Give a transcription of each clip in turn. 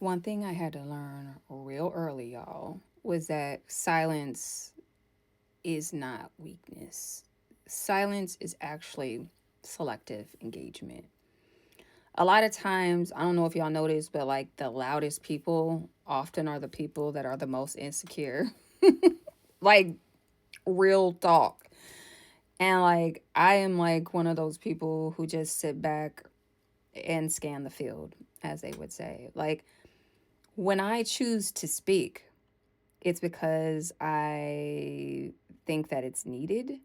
One thing I had to learn real early, y'all, was that silence is not weakness. Silence is actually selective engagement. A lot of times, I don't know if y'all notice, but like the loudest people often are the people that are the most insecure. Like, real talk. And like, I am like one of those people who just sit back and scan the field, as they would say. Like, when I choose to speak, it's because I think that it's needed.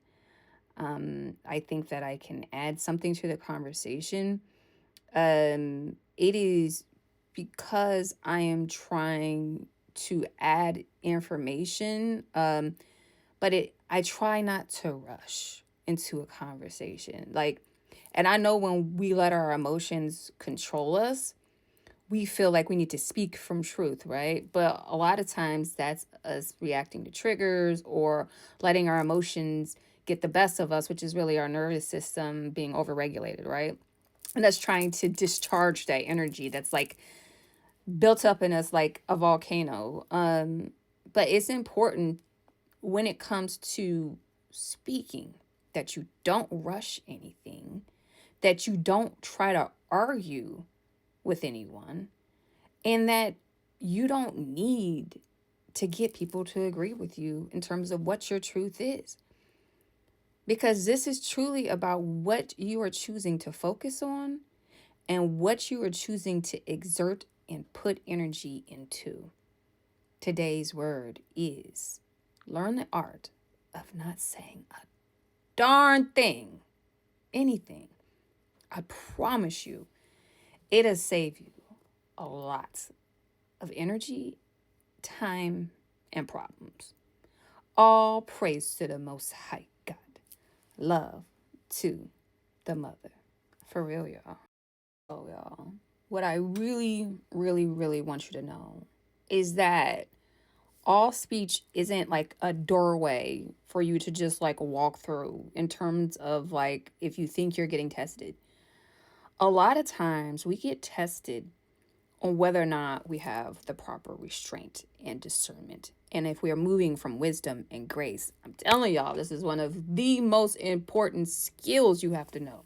I think that I can add something to the conversation. It is because I am trying to add information, but I try not to rush into a conversation. Like, and I know when we let our emotions control us, we feel like we need to speak from truth, right? But a lot of times that's us reacting to triggers or letting our emotions get the best of us, which is really our nervous system being overregulated, right? And that's trying to discharge that energy that's like built up in us like a volcano. But it's important when it comes to speaking that you don't rush anything, that you don't try to argue with anyone, and that you don't need to get people to agree with you in terms of what your truth is. Because this is truly about what you are choosing to focus on and what you are choosing to exert and put energy into. Today's word is learn the art of not saying a darn thing, anything. I promise you, it'll save you a lot of energy, time, and problems. All praise to the Most High God. Love to the Mother. For real, y'all. Oh, y'all. What I really, really, really want you to know is that all speech isn't like a doorway for you to just like walk through in terms of like if you think you're getting tested. A lot of times we get tested on whether or not we have the proper restraint and discernment. And if we are moving from wisdom and grace, I'm telling y'all, this is one of the most important skills you have to know.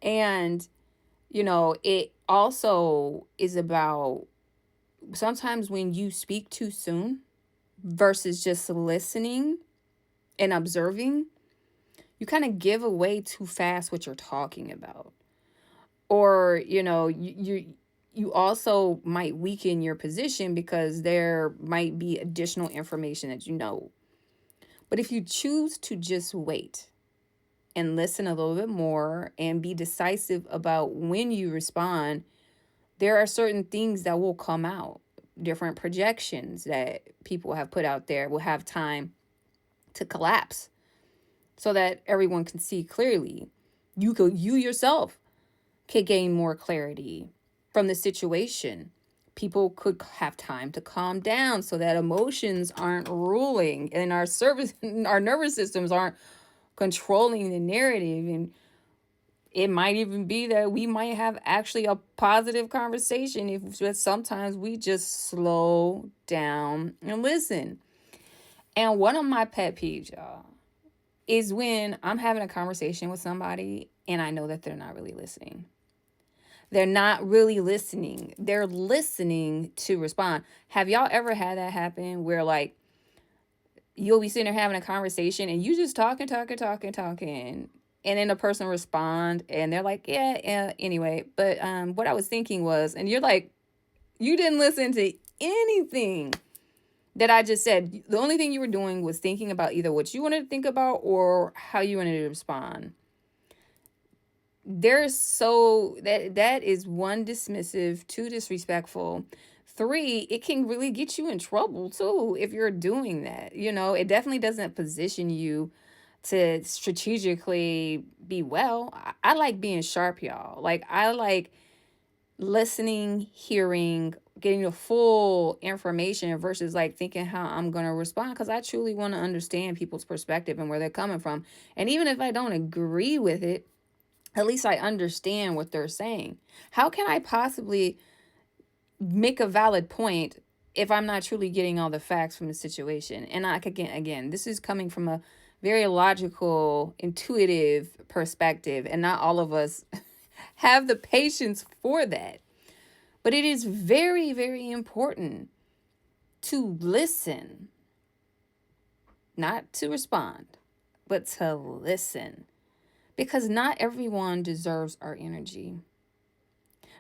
And, it also is about sometimes when you speak too soon versus just listening and observing, you kind of give away too fast what you're talking about. Or, you also might weaken your position because there might be additional information that you know. But if you choose to just wait and listen a little bit more and be decisive about when you respond, there are certain things that will come out. Different projections that people have put out there will have time to collapse so that everyone can see clearly. You yourself could gain more clarity from the situation. People could have time to calm down so that emotions aren't ruling and our nervous systems aren't controlling the narrative. And it might even be that we might have actually a positive conversation if sometimes we just slow down and listen. And one of my pet peeves, y'all, is when I'm having a conversation with somebody and I know that they're not really listening. They're not really listening. They're listening to respond. Have y'all ever had that happen where like you'll be sitting there having a conversation and you just talking, and then a person respond and they're like, yeah, yeah, anyway. But what I was thinking was, and you're like, you didn't listen to anything that I just said. The only thing you were doing was thinking about either what you wanted to think about or how you wanted to respond. There's so that is one, dismissive, two, disrespectful, three, it can really get you in trouble too if you're doing that. It definitely doesn't position you to strategically be well. I like being sharp, y'all. Like, I like listening, hearing, getting the full information versus like thinking how I'm going to respond, because I truly want to understand people's perspective and where they're coming from. And even if I don't agree with it, at least I understand what they're saying. How can I possibly make a valid point if I'm not truly getting all the facts from the situation. And again, this is coming from a very logical, intuitive perspective, and not all of us have the patience for that. But it is very, very important to listen, not to respond, but to listen. Because not everyone deserves our energy.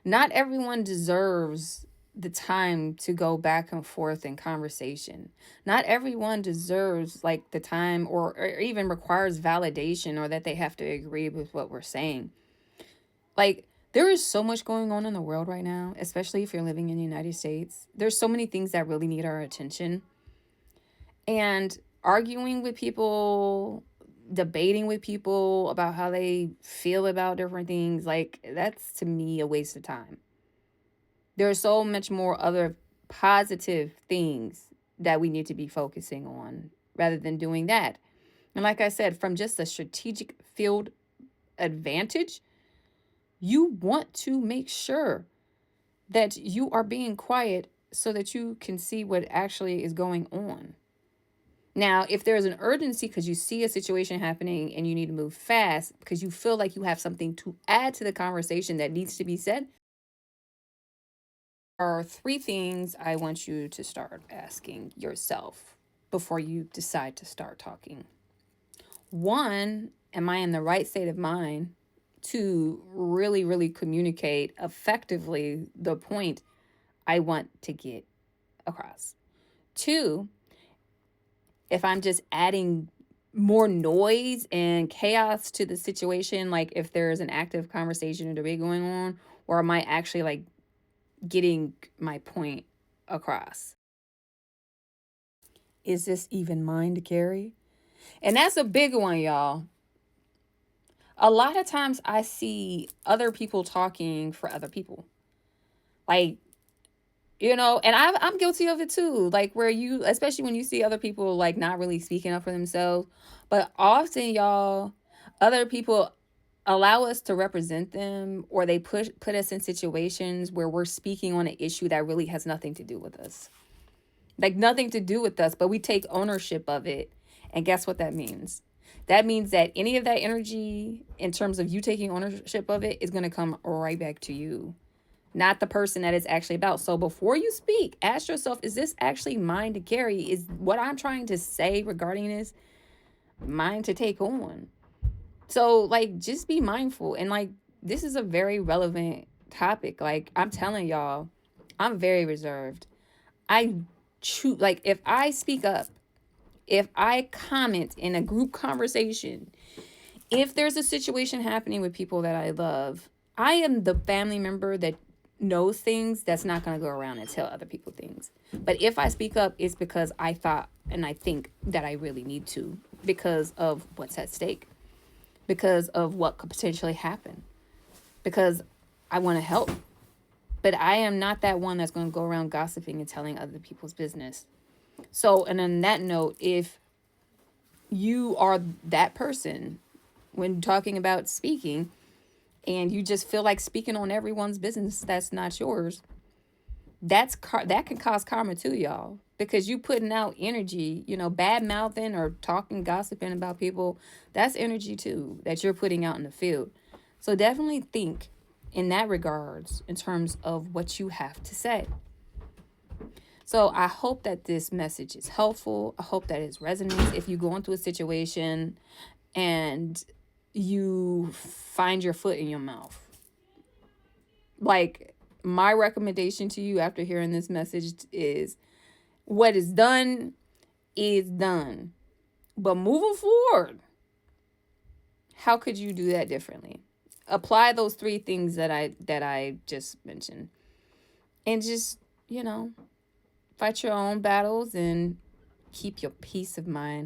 Not everyone deserves the time to go back and forth in conversation. Not everyone deserves like the time or even requires validation or that they have to agree with what we're saying. Like, there is so much going on in the world right now, especially if you're living in the United States. There's so many things that really need our attention. And arguing with people, debating with people about how they feel about different things, like, that's to me a waste of time. There's so much more other positive things that we need to be focusing on rather than doing that. And like I said, from just a strategic field advantage, you want to make sure that you are being quiet so that you can see what actually is going on. Now, if there's an urgency because you see a situation happening and you need to move fast because you feel like you have something to add to the conversation that needs to be said, are three things I want you to start asking yourself before you decide to start talking. One, am I in the right state of mind to really, really communicate effectively the point I want to get across? Two, if I'm just adding more noise and chaos to the situation, like if there's an active conversation or debate going on, or am I actually like getting my point across? Is this even mine to carry? And that's a big one, y'all. A lot of times I see other people talking for other people. Like, and I'm guilty of it too. Like, where you, especially when you see other people like not really speaking up for themselves. But often, y'all, other people allow us to represent them, or they put us in situations where we're speaking on an issue that really has nothing to do with us. Like, nothing to do with us, but we take ownership of it. And guess what that means? That means that any of that energy, in terms of you taking ownership of it, is going to come right back to you, not the person that it's actually about. So before you speak, ask yourself, is this actually mine to carry? Is what I'm trying to say regarding this mine to take on? So, like, just be mindful. And, like, this is a very relevant topic. Like, I'm telling y'all, I'm very reserved. I choose, like, if I speak up, if I comment in a group conversation, if there's a situation happening with people that I love, I am the family member that knows things that's not going to go around and tell other people things. But if I speak up, it's because I thought and I think that I really need to, because of what's at stake, because of what could potentially happen, because I want to help. But I am not that one that's going to go around gossiping and telling other people's business. So, and on that note, if you are that person when talking about speaking and you just feel like speaking on everyone's business that's not yours, that can cause karma too, y'all, because you putting out energy, bad mouthing or talking, gossiping about people. That's energy too that you're putting out in the field. So definitely think in that regards in terms of what you have to say. So I hope that this message is helpful. I hope that it resonates. If you go into a situation and you find your foot in your mouth, like, my recommendation to you after hearing this message is, what is done is done. But moving forward, how could you do that differently? Apply those three things that I just mentioned. And just, fight your own battles and keep your peace of mind.